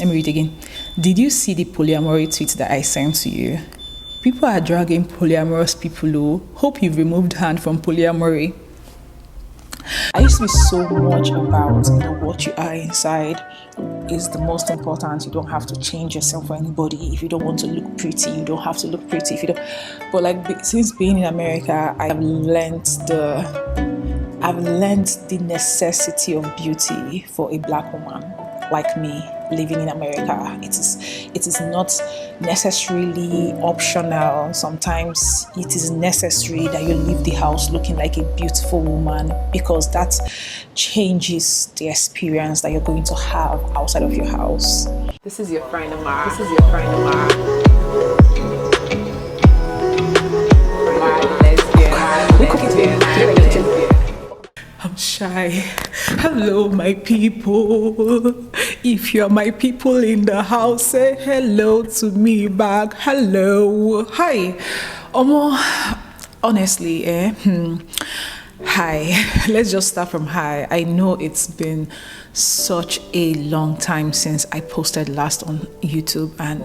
Let me read again. Did you see the polyamory tweet that I sent to you? People are dragging polyamorous people low. Hope you've removed hand from polyamory. I used to be so much about what you are inside is the most important. You don't have to change yourself for anybody. If you don't want to look pretty, you don't have to look pretty. If you don't, but like since being in America, I've learned the necessity of beauty for a black woman like me living in America. It is not necessarily optional. Sometimes it is necessary that you leave the house looking like a beautiful woman, because that changes the experience that you're going to have outside of your house. This is your friend Amara. This is your friend Amara. I'm shy. Hello, my people. If you're my people in the house, say hello to me back. Hello. Hi. Honestly, hi. Let's just start from hi. I know it's been such a long time since I posted last on YouTube, and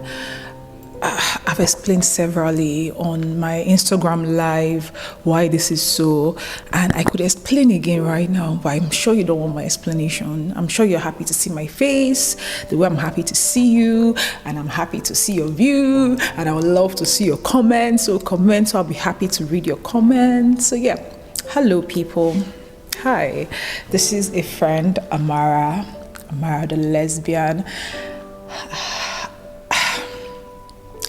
I've explained severally on my Instagram live why this is so, and I could explain again right now, but I'm sure you don't want my explanation. I'm sure you're happy to see my face the way I'm happy to see you, and I'm happy to see your view, and I would love to see your comments. So I'll be happy to read your comments. So yeah, hello people. Hi, this is a friend, Amara the lesbian.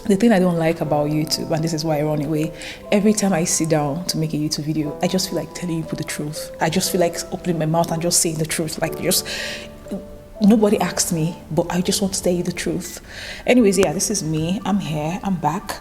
The thing I don't like about YouTube, and this is why I run away, every time I sit down to make a YouTube video, I just feel like telling people the truth. I just feel like opening my mouth and just saying the truth. Like, just nobody asked me, but I just want to tell you the truth. Anyways, yeah, this is me. I'm here. I'm back.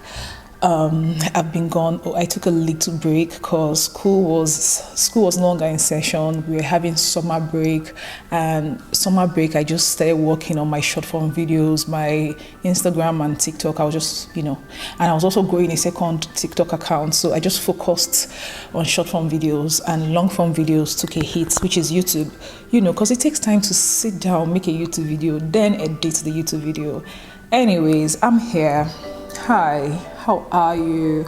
I've been gone. I took a little break because school was no longer in session. We were having summer break, and summer break I just started working on my short form videos, my Instagram and TikTok. I was just, and I was also growing a second TikTok account, so I just focused on short form videos, and long form videos took a hit, which is YouTube, because it takes time to sit down, make a YouTube video, then edit the YouTube video. Anyways, I'm here. Hi, how are you?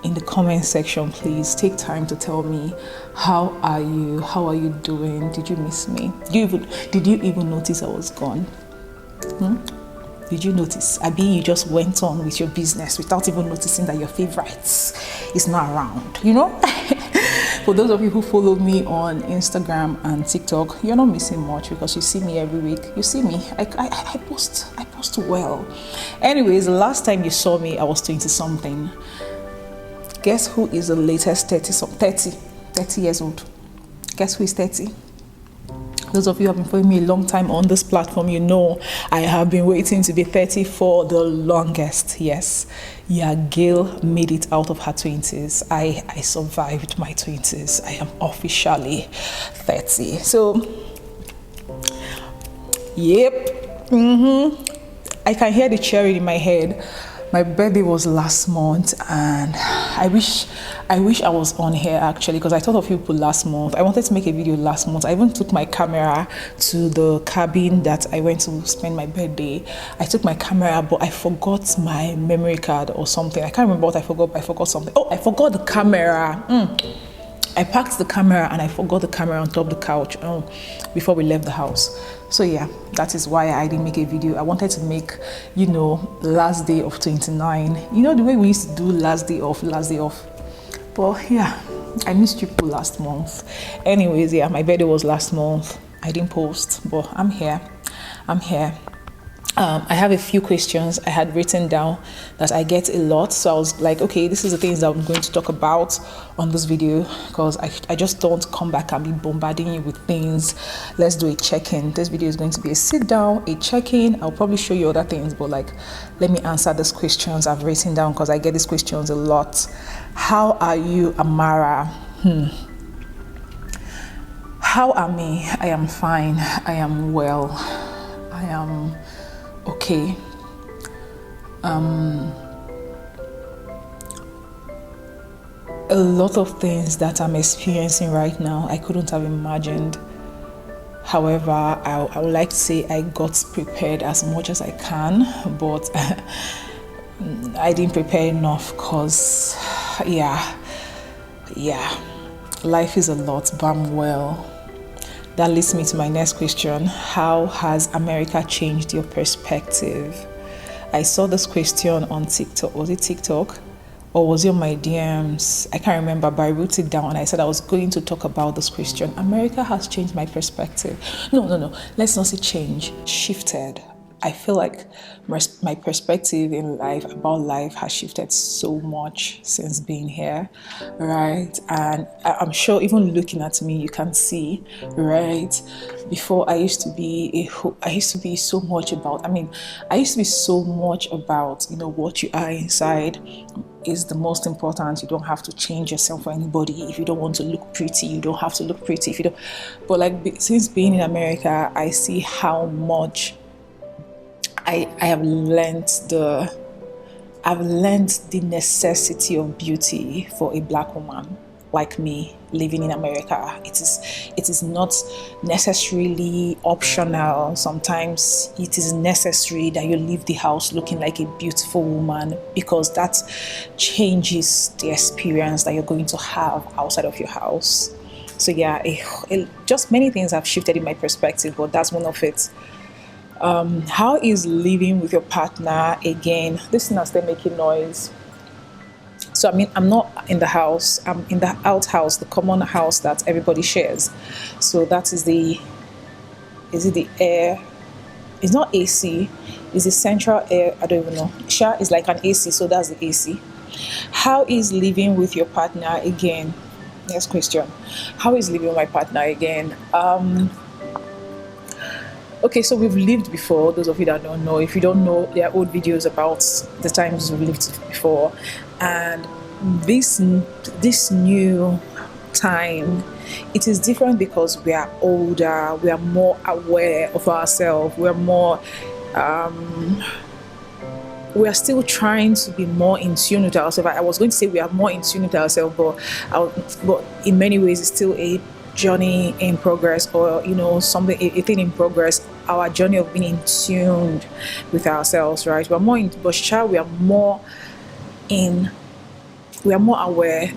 In the comment section, please take time to tell me, how are you? How are you doing? Did you miss me? Did you even notice I was gone? Did you notice? Abi, you just went on with your business without even noticing that your favorites is not around, For those of you who follow me on Instagram and TikTok, you're not missing much because you see me every week. You see me. I post well. Anyways, the last time you saw me, I was 20-something. Guess who is the latest 30 years old? Guess who is 30? Those of you who have been following me a long time on this platform, I have been waiting to be 30 for the longest. Yes, Gail made it out of her 20s. I survived my 20s. I am officially 30. So, yep. I can hear the cherry in my head. My birthday was last month, and I wish I was on here actually, because I thought of people last month. I wanted to make a video last month. I even took my camera to the cabin that I went to spend my birthday. I took my camera, but I forgot my memory card or something. I can't remember what I forgot, but I forgot something. Oh, I forgot the camera. I packed the camera and I forgot the camera on top of the couch before we left the house. So yeah, that is why I didn't make a video. I wanted to make, last day of 29. The way we used to do last day off. But yeah, I missed people last month. Anyways, yeah, my birthday was last month. I didn't post, but I'm here. I have a few questions I had written down that I get a lot. So I was like, okay, this is the things that I'm going to talk about on this video, because I just don't come back and be bombarding you with things. Let's do a check-in. This video is going to be a sit down, a check-in. I'll probably show you other things, but let me answer these questions I've written down, because I get these questions a lot. How are you, Amara? How am I? I am fine. I am well. I am okay. A lot of things that I'm experiencing right now, I couldn't have imagined However, I would like to say I got prepared as much as I can, but I didn't prepare enough because, yeah, life is a lot, but I'm well. That leads me to my next question. How has America changed your perspective? I saw this question on TikTok. Was it TikTok? Or was it on my DMs? I can't remember, but I wrote it down and I said I was going to talk about this question. America has changed my perspective. No. Let's not say change. Shifted. I feel like my perspective in life, about life, has shifted so much since being here, right? And I'm sure even looking at me, you can see, right? Before I used to be so much about, what you are inside is the most important. You don't have to change yourself for anybody. If you don't want to look pretty, you don't have to look pretty. If you don't, but since being in America, I see how much I have learned the necessity of beauty for a black woman like me living in America. It is not necessarily optional. Sometimes it is necessary that you leave the house looking like a beautiful woman, because that changes the experience that you're going to have outside of your house. So yeah, just many things have shifted in my perspective, but that's one of it. How is living with your partner again? This thing has started making noise. So I'm not in the house. I'm in the outhouse, the common house that everybody shares. So that is the air? It's not AC. It's the central air. I don't even know. Sha is like an AC, so that's the AC. How is living with your partner again? Next question. How is living with my partner again? Okay, so we've lived before. Those of you that don't know, if you don't know, there are old videos about the times we've lived before, and this new time, it is different because we are older. We are more aware of ourselves. We are more. We are still trying to be more in tune with ourselves. I was going to say we are more in tune with ourselves, but in many ways, it's still a journey in progress, or something, a thing in progress. Our journey of being in tune with ourselves, right? We are more aware.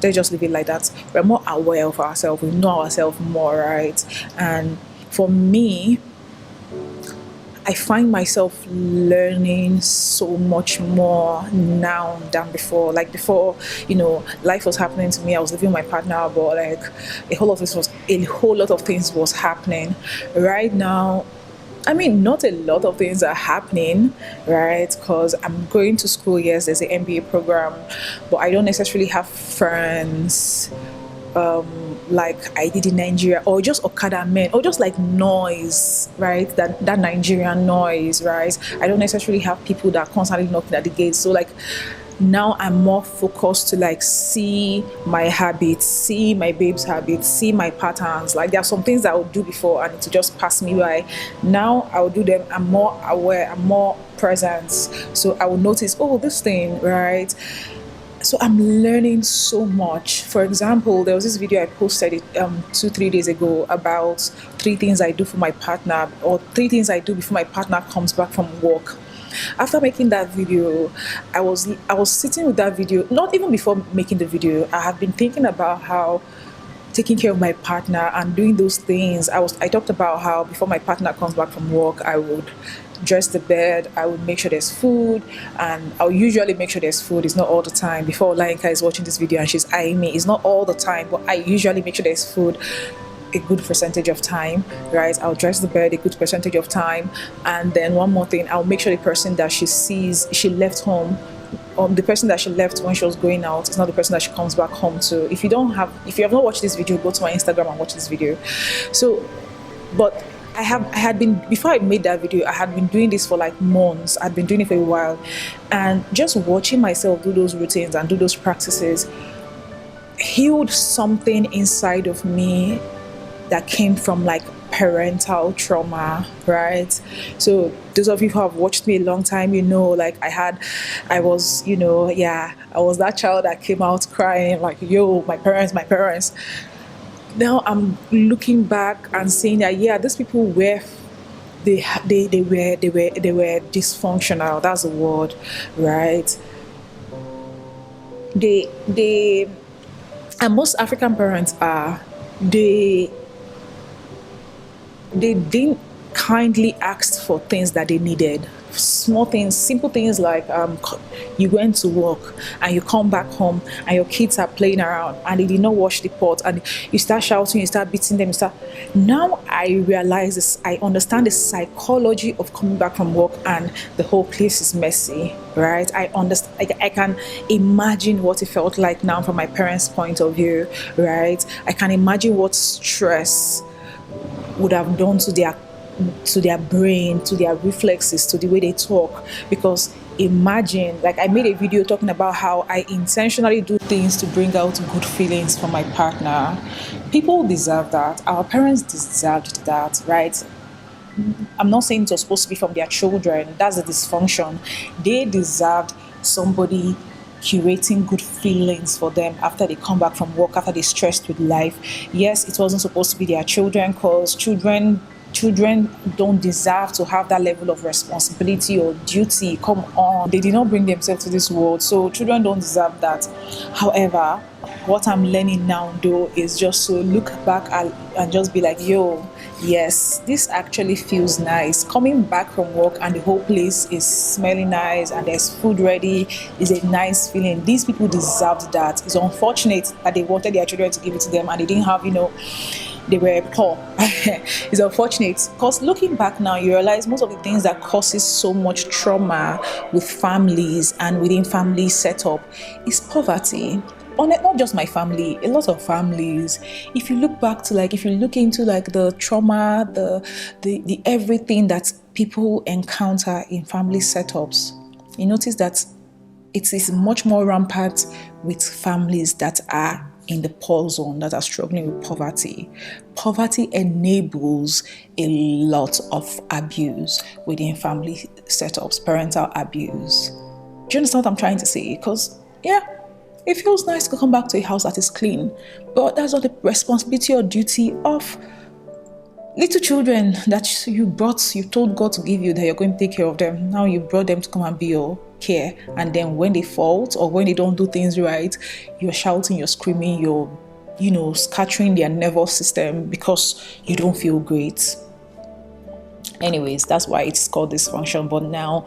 They just leave it like that. We're more aware of ourselves. We know ourselves more, right? And for me, I find myself learning so much more now than before. Like before, life was happening to me. I was living with my partner, but like a whole lot of things was happening. Right now, not a lot of things are happening, right? Because I'm going to school. Yes, there's an MBA program, but I don't necessarily have friends like I did in Nigeria, or just Okada men, or just like noise, right? That Nigerian noise, right? I don't necessarily have people that are constantly knocking at the gates. So like now I'm more focused to like see my habits, see my babe's habits, see my patterns. Like there are some things that I would do before and it would just pass me by. Now I will do them. I'm more aware, I'm more present. So I will notice, oh, this thing, right? So I'm learning so much. For example, there was this video I posted 2-3 days ago about 3 things I do for my partner, or 3 things I do before my partner comes back from work. After making that video, I was sitting with that video. Not even before making the video, I have been thinking about how taking care of my partner and doing those things. I talked about how before my partner comes back from work, I would dress the bed, I would make sure there's food, and I'll usually make sure there's food. It's not all the time. Before Lainka is watching this video and she's eyeing me, it's not all the time, but I usually make sure there's food a good percentage of time, right? I'll dress the bed a good percentage of time. And then one more thing, I'll make sure the person that she sees she left home, the person that she left when she was going out is not the person that she comes back home to. If you have not watched this video, go to my Instagram and watch this video. So, but I had been, before I made that video, I had been doing this for like months. I'd been doing it for a while, and just watching myself do those routines and do those practices healed something inside of me that came from like parental trauma, right? So those of you who have watched me a long time, like I was that child that came out crying like, yo, my parents. Now I'm looking back and saying that yeah, these people were they were dysfunctional. That's the word, right? They and most African parents are, they they didn't kindly ask for things that they needed. Small things, simple things like you went to work and you come back home and your kids are playing around and they did not wash the pot and you start shouting, you start beating them, you start. Now I realize this, I understand the psychology of coming back from work and the whole place is messy, right? I understand, I can imagine what it felt like now from my parents' point of view, right? I can imagine what stress would have done to their brain, to their reflexes, to the way they talk. Because imagine, like I made a video talking about how I intentionally do things to bring out good feelings for my partner. People deserve that. Our parents deserved that, right? I'm not saying it was supposed to be from their children. That's a dysfunction. They deserved somebody curating good feelings for them after they come back from work, after they stressed with life. Yes, it wasn't supposed to be their children, because children don't deserve to have that level of responsibility or duty. Come on, they did not bring themselves to this world, so children don't deserve that. However, what I'm learning now though is just to look back and just be like, yo, yes, this actually feels nice. Coming back from work and the whole place is smelling nice and there's food ready is a nice feeling. These people deserved that. It's unfortunate that they wanted their children to give it to them and they didn't have, they were poor. It's unfortunate because looking back now, you realize most of the things that causes so much trauma with families and within family setup is poverty. Not just my family, a lot of families. If you look back to if you look into the trauma, the everything that people encounter in family setups, you notice that it is much more rampant with families that are in the poor zone, that are struggling with poverty. Poverty enables a lot of abuse within family setups, parental abuse. Do you understand what I'm trying to say? Because, yeah, it feels nice to come back to a house that is clean, but that's not the responsibility or duty of little children that you told God to give you, that you're going to take care of them. Now you brought them to come and be your care, and then when they fault or when they don't do things right, you're shouting, you're screaming, you're scattering their nervous system because you don't feel great. Anyways, that's why it's called dysfunction. But now,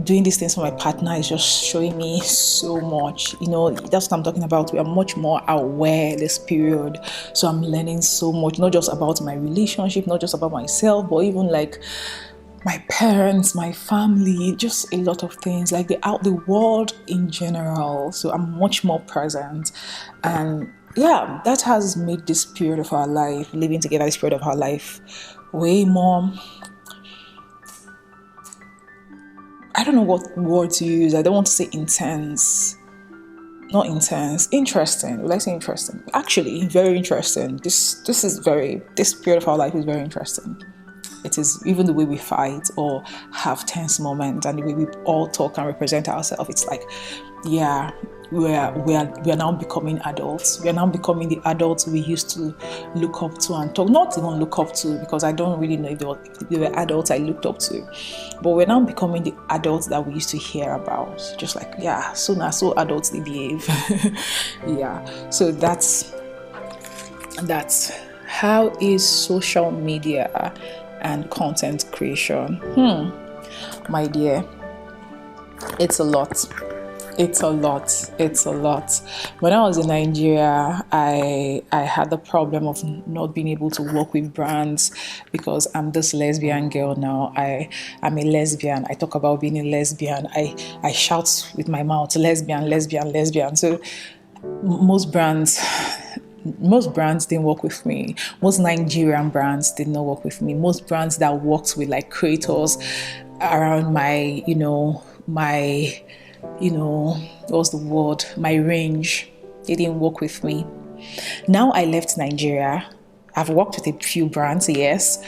doing these things for my partner is just showing me so much. That's what I'm talking about. We are much more aware this period. So I'm learning so much, not just about my relationship, not just about myself, but even my parents, my family, just a lot of things, the world in general. So I'm much more present. And yeah, that has made this period of our life, living together, this period of our life, way more, I don't know what word to use. I don't want to say intense. Not intense. Interesting. Will I say interesting? Actually, very interesting. This period of our life is very interesting. It is even the way we fight or have tense moments and the way we all talk and represent ourselves. It's yeah, we are now becoming adults. We are now becoming the adults we used to look up to and talk. Not even look up to, because I don't really know if they were adults I looked up to. But we're now becoming the adults that we used to hear about. Just so adults they behave. Yeah. So that's how is social media and content creation. My dear, it's a lot. It's a lot. When I was in Nigeria, I had the problem of not being able to work with brands because I'm this lesbian girl now. I'm a lesbian. I talk about being a lesbian. I shout with my mouth, lesbian. So most brands didn't work with me. Most Nigerian brands did not work with me. Most brands that worked with creators around my what's the word? My range. They didn't work with me. Now I left Nigeria. I've worked with a few brands, yes.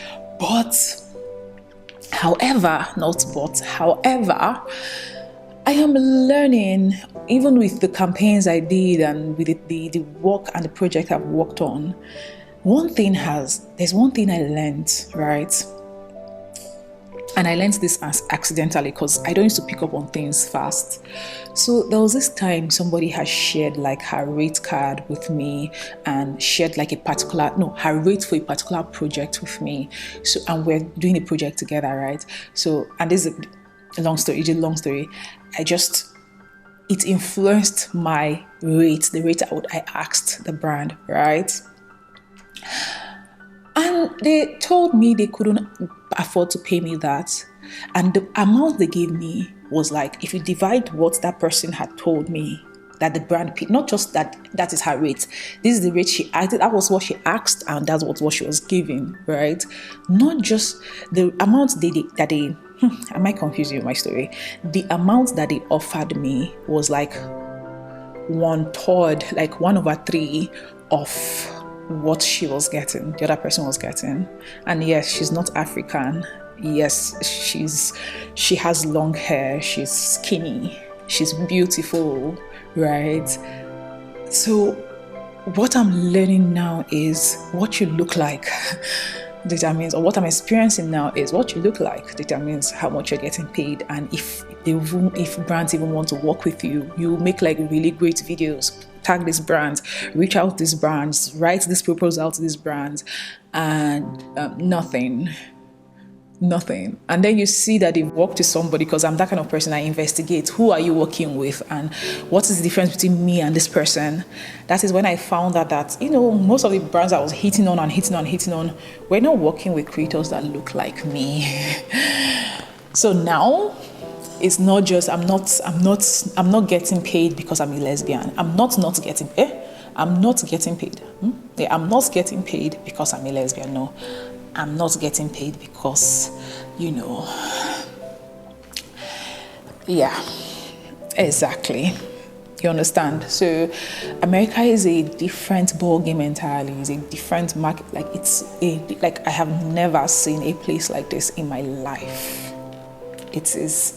However, I am learning, even with the campaigns I did and with the work and the project I've worked on. There's one thing I learned, right? And I learned this accidentally because I don't used to pick up on things fast. So there was this time somebody had shared like her rate card with me and shared like her rate for a particular project with me. So, and we're doing a project together, right? So, and this is a long story, it influenced my rate, the rate I asked the brand, right? And they told me they couldn't afford to pay me that. And the amount they gave me was like, if you divide what that person had told me that the brand paid, not just that is her rate. This is the rate she asked. That was what she asked, and that's what she was giving, right? Not just the amount I might confuse you with my story. The amount that they offered me was like 1/3, like 1/3 of what she was getting, the other person was getting. And yes, she's not African. Yes, she has long hair, she's skinny, she's beautiful, right? So what I'm learning now is what you look like determines, or what I'm experiencing now is what you look like determines how much you're getting paid. And if brands even want to work with you, you make like really great videos, tag these brands, reach out to these brands, write this proposal to these brands, and nothing. And then you see that they've worked with somebody, because I'm that kind of person. I investigate, who are you working with and what is the difference between me and this person. That is when I found out that most of the brands I was hitting on were not working with creators that look like me. So now it's not just I'm not getting paid because I'm a lesbian. I'm not getting paid. I'm not getting paid. I'm not getting paid because I'm a lesbian. No, I'm not getting paid because, yeah, exactly. You understand? So America is a different ball game entirely. It's a different market. Like I have never seen a place like this in my life. It is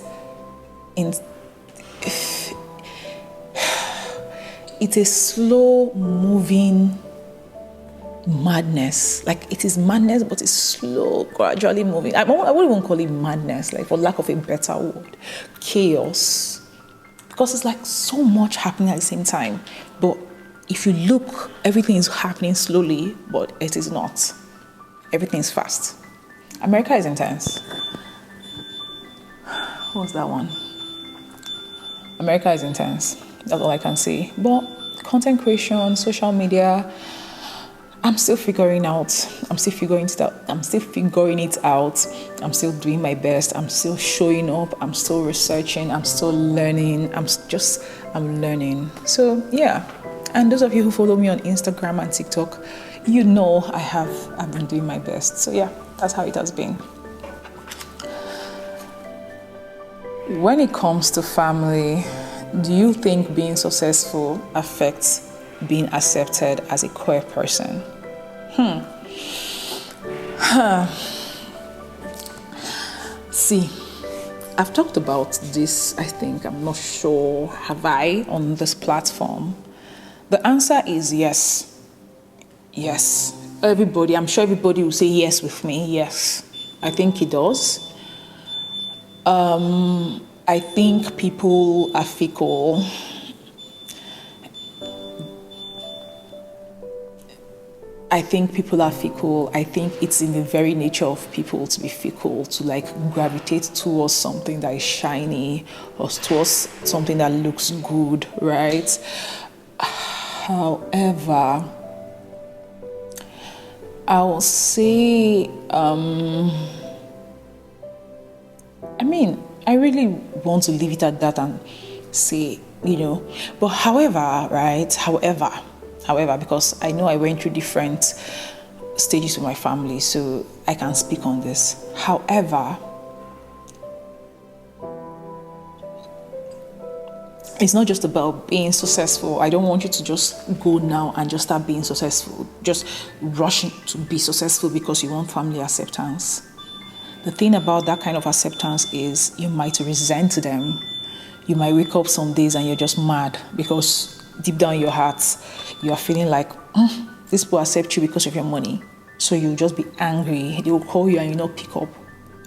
it's a slow moving madness. Like it is madness, but it's slow, gradually moving. I wouldn't even call it madness, like for lack of a better word, chaos. Because it's like so much happening at the same time. But if you look, everything is happening slowly, but it is not. Everything is fast. America is intense. What's that one? America is intense. That's all I can say. But content creation, social media, I'm still figuring it out. I'm still figuring it out. I'm still doing my best. I'm still showing up. I'm still researching. I'm still learning. I'm learning. So yeah. And those of you who follow me on Instagram and TikTok, I've been doing my best. So yeah, that's how it has been. When it comes to family, do you think being successful affects being accepted as a queer person? See, I've talked about this, I think, I'm not sure, have I, on this platform? The answer is yes. Yes. I'm sure everybody will say yes with me. Yes, I think it does. I think people are fickle. I think it's in the very nature of people to be fickle, to like gravitate towards something that is shiny or towards something that looks good, right? However, I'll say, I really want to leave it at that and say, but however, because I know I went through different stages with my family, so I can speak on this. However, it's not just about being successful. I don't want you to just go now and just start being successful, just rushing to be successful because you want family acceptance. The thing about that kind of acceptance is you might resent them. You might wake up some days and you're just mad because deep down in your heart, you are feeling like, these people accept you because of your money. So you'll just be angry. They will call you and you not pick up,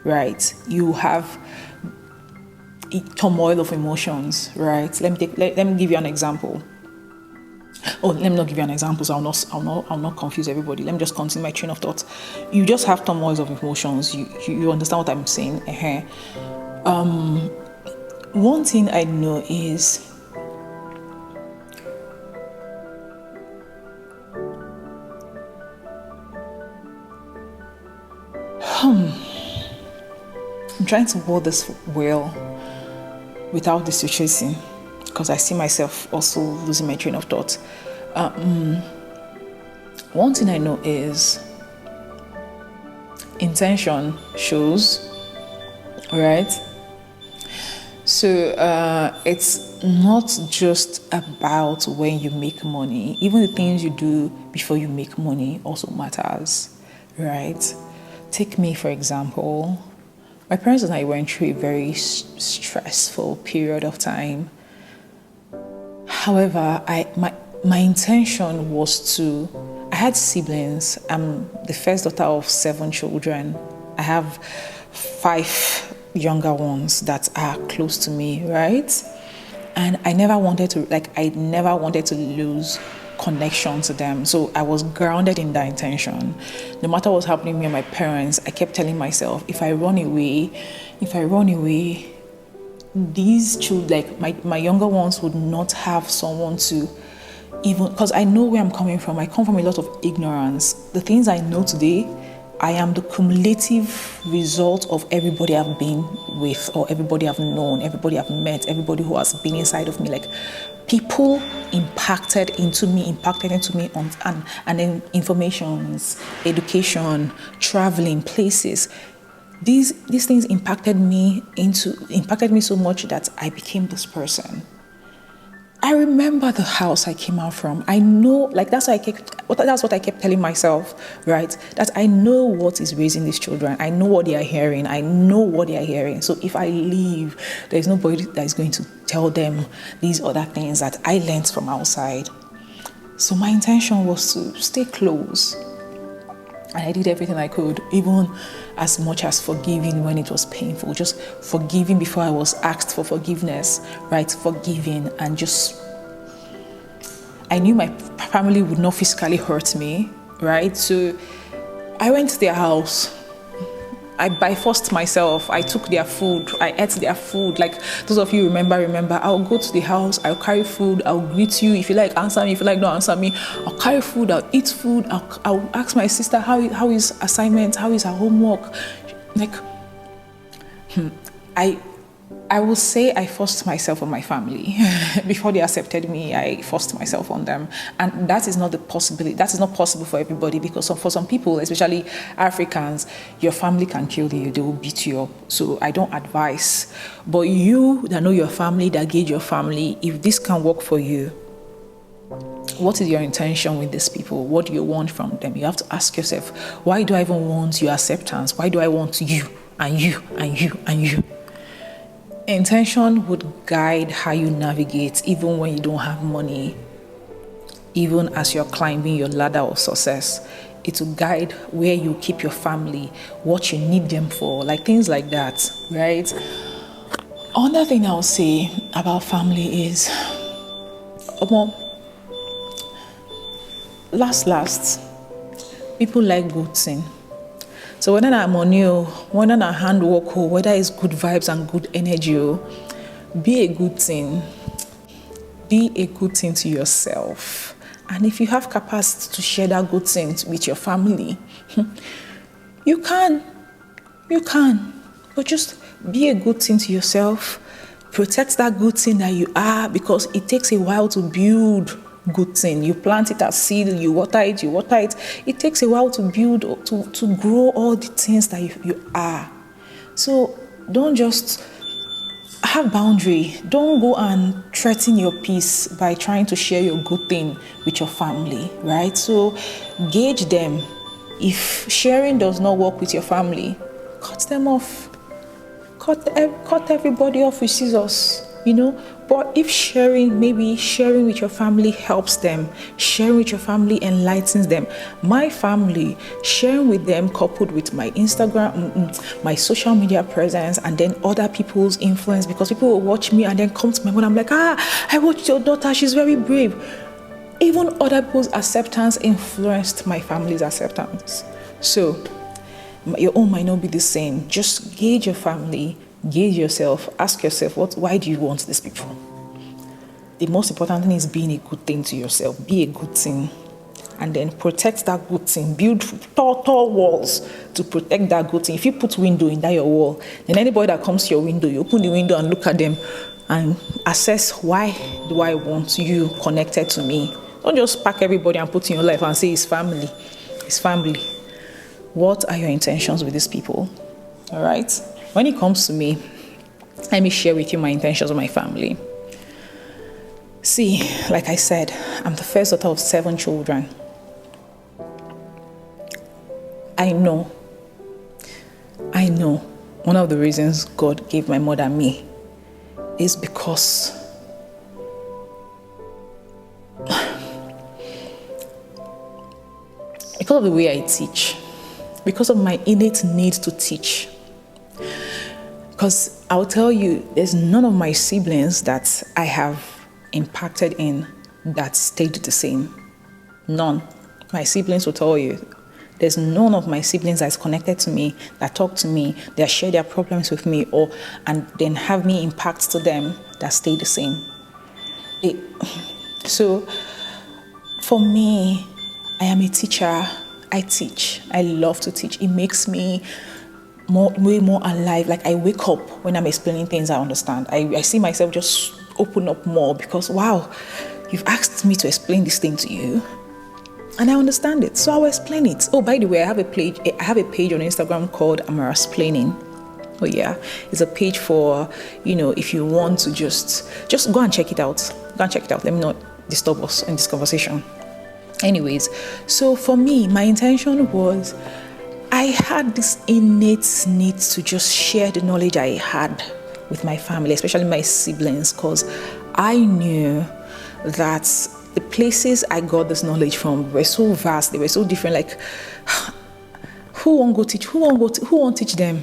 right? You have a turmoil of emotions, right? Let me give you an example. Oh, let me not give you an example, so I'll not confuse everybody. Let me just continue my train of thought. You just have turmoils of emotions. You understand what I'm saying? One thing I know is I'm trying to word this well without distressing, because I see myself also losing my train of thought. One thing I know is intention shows, right? So it's not just about when you make money. Even the things you do before you make money also matters, right? Take me, for example. My parents and I went through a very stressful period of time. However, my intention was I had siblings. I'm the first daughter of 7 children. I have 5 younger ones that are close to me, right? And I never wanted to lose connection to them. So I was grounded in that intention. No matter what's happening to me and my parents, I kept telling myself, if I run away, these children, like my younger ones, would not have someone to even, because I know where I'm coming from. I come from a lot of ignorance. The things I know today, I am the cumulative result of everybody I've been with, or everybody I've known, everybody I've met, everybody who has been inside of me. Like, people impacted into me on, and then informations, education, traveling, places. These things impacted me so much that I became this person. I remember the house I came out from. I know, that's what I kept telling myself, right? That I know what is raising these children. I know what they are hearing. So if I leave, there's nobody that is going to tell them these other things that I learned from outside. So my intention was to stay close. And I did everything I could, even as much as forgiving when it was painful, just forgiving before I was asked for forgiveness, right? Forgiving, and just, I knew my family would not physically hurt me, right? So I went to their house. I forced myself. I took their food. I ate their food. Like, those of you remember, I'll go to the house. I'll carry food. I'll greet you. If you like, answer me. If you like, don't answer me. I'll carry food. I'll eat food. I'll ask my sister how is assignment, how is her homework. Like, I will say I forced myself on my family. Before they accepted me, I forced myself on them. And that is not the possibility. That is not possible for everybody, because for some people, especially Africans, your family can kill you. They will beat you up. So I don't advise. But you that know your family, that gauge your family, if this can work for you, what is your intention with these people? What do you want from them? You have to ask yourself, why do I even want your acceptance? Why do I want you and you and you and you? Intention would guide how you navigate, even when you don't have money, even as you're climbing your ladder of success. It will guide where you keep your family, what you need them for, like things like that, right? Another thing I'll say about family is, last, people like good thing. So whether I'm money, whether I'm handwork, whether it's good vibes and good energy, be a good thing. Be a good thing to yourself. And if you have capacity to share that good thing with your family, you can. But just be a good thing to yourself. Protect that good thing that you are, because it takes a while to build good thing. You plant it as seed, you water it. It takes a while to build, to grow all the things that you are. So don't just have boundary. Don't go and threaten your peace by trying to share your good thing with your family, right? So gauge them. If sharing does not work with your family, cut them off. Cut everybody off with scissors. But if maybe sharing with your family helps them, sharing with your family enlightens them. My family, sharing with them coupled with my Instagram, my social media presence, and then other people's influence, because people will watch me and then come to my mom. I'm like, I watched your daughter, she's very brave. Even other people's acceptance influenced my family's acceptance. So your own might not be the same. Just gauge your family, gauge yourself, ask yourself, why do you want these people? The most important thing is being a good thing to yourself. Be a good thing. And then protect that good thing. Build tall walls to protect that good thing. If you put window in that your wall, then anybody that comes to your window, you open the window and look at them and assess, why do I want you connected to me? Don't just pack everybody and put in your life and say it's family. It's family. What are your intentions with these people? All right? When it comes to me, let me share with you my intentions with my family. See, like I said, I'm the first daughter of 7 children. I know one of the reasons God gave my mother me is because of the way I teach, because of my innate need to teach. Because I'll tell you, there's none of my siblings that I have impacted in that stayed the same. None. My siblings will tell you, there's none of my siblings that's connected to me, that talk to me, that share their problems with me, and then have me impact to them that stay the same. So, for me, I am a teacher. I teach. I love to teach. It makes me way more alive. Like, I wake up when I'm explaining things I understand. I see myself just open up more because, wow, you've asked me to explain this thing to you and I understand it, so I'll explain it. Oh, by the way, I have a page on Instagram called Amara's-plaining. Oh yeah, it's a page for, if you want to just go and check it out. Let me not disturb us in this conversation. Anyways, so for me, my intention was, I had this innate need to just share the knowledge I had with my family, especially my siblings, because I knew that the places I got this knowledge from were so vast, they were so different. Like, who won't go teach? Who won't teach them?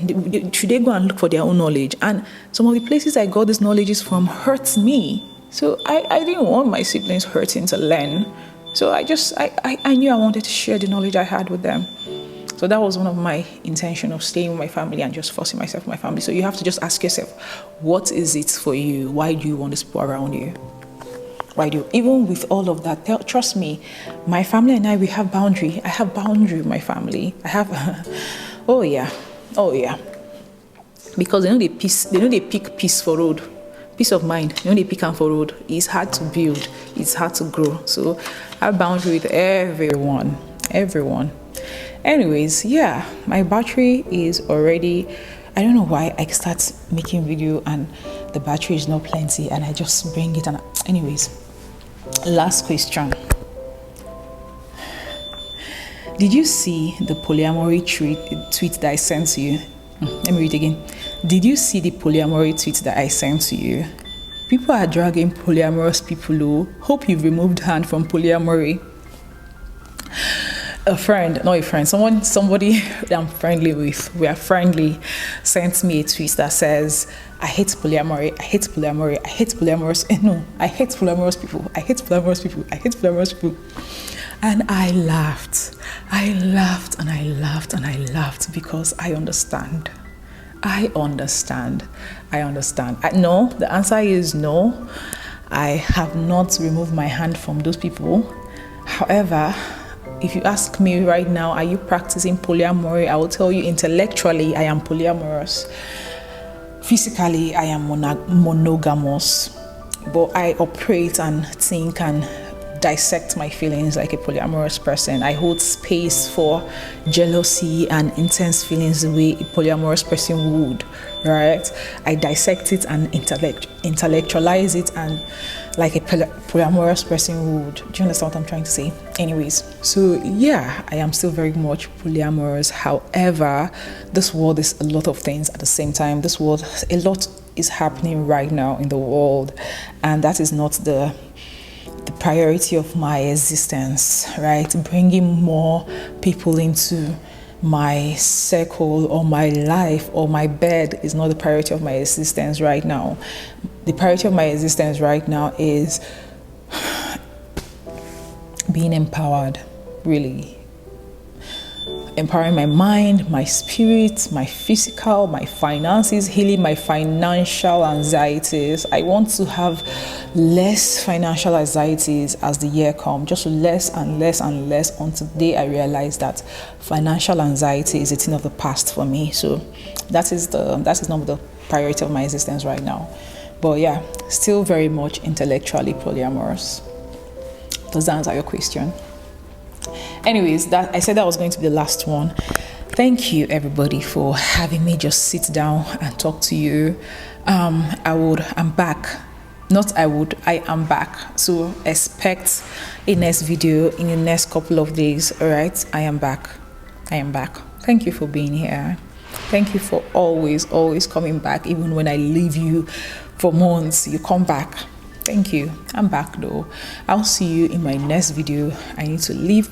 Should they go and look for their own knowledge? And some of the places I got this knowledge is from hurts me. So I didn't want my siblings hurting to learn. So I knew I wanted to share the knowledge I had with them. So that was one of my intention of staying with my family and just forcing myself with my family. So you have to just ask yourself, what is it for you? Why do you want these people around you? Why do you? Even with all of that, trust me, my family and we have boundary. I have boundary with my family. I have, oh yeah. Because they pick peace for road. Peace of mind, they pick them for road. It's hard to build. It's hard to grow. So I have boundary with everyone. Anyways, yeah, my battery is already, I don't know why I start making video and the battery is not plenty and I just bring it. And anyways, last question. Did you see the polyamory tweet that I sent to you? Let me read it again. Did you see the polyamory tweet that I sent to you? People are dragging polyamorous people. Hope you've removed hand from polyamory. Somebody that I'm friendly with, we are friendly, sent me a tweet that says, I hate polyamory, I hate polyamory, I hate polyamorous. No, I hate polyamorous people, I hate polyamorous people, I hate polyamorous people. And I laughed because I understand. No, the answer is no. I have not removed my hand from those people. However, if you ask me right now, are you practicing polyamory? I will tell you intellectually, I am polyamorous. Physically, I am monogamous. But I operate and think and dissect my feelings like a polyamorous person. I hold space for jealousy and intense feelings the way a polyamorous person would, right? I dissect it and intellectualize it and like a polyamorous person would. Do you understand what I'm trying to say? Anyways, so yeah, I am still very much polyamorous. However, this world is a lot of things at the same time. This world, a lot is happening right now in the world, and that is not the priority of my existence, right? Bringing more people into my circle or my life or my bed is not the priority of my existence right now. The priority of my existence right now is being empowered, really. Empowering my mind, my spirit, my physical, my finances, healing my financial anxieties. I want to have less financial anxieties as the year comes, just less and less and less, until today I realized that financial anxiety is a thing of the past for me. So that is not the priority of my existence right now. But yeah, still very much intellectually polyamorous. Does that answer your question? Anyways, that I said that was going to be the last one. Thank you everybody for having me just sit down and talk to you. I am back. I am back. So expect a next video in the next couple of days. All right, I am back. Thank you for being here. Thank you for always coming back. Even when I leave you for months, you come back. Thank you. I'm back though. I'll see you in my next video. I need to leave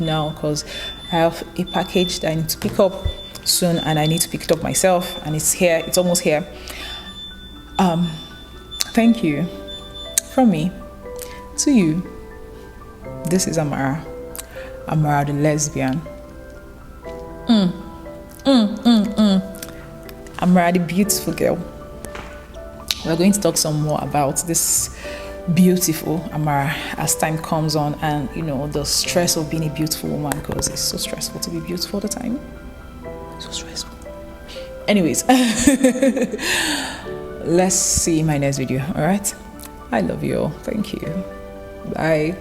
now because I have a package that I need to pick up soon, and I need to pick it up myself, and it's here. It's almost here. Thank you from me to you. This is Amara the lesbian. Amara the beautiful girl. We're going to talk some more about this beautiful Amara as time comes on, and the stress of being a beautiful woman, because it's so stressful to be beautiful all the time. So stressful. Anyways, let's see my next video. All right, I love you all. Thank you. Bye.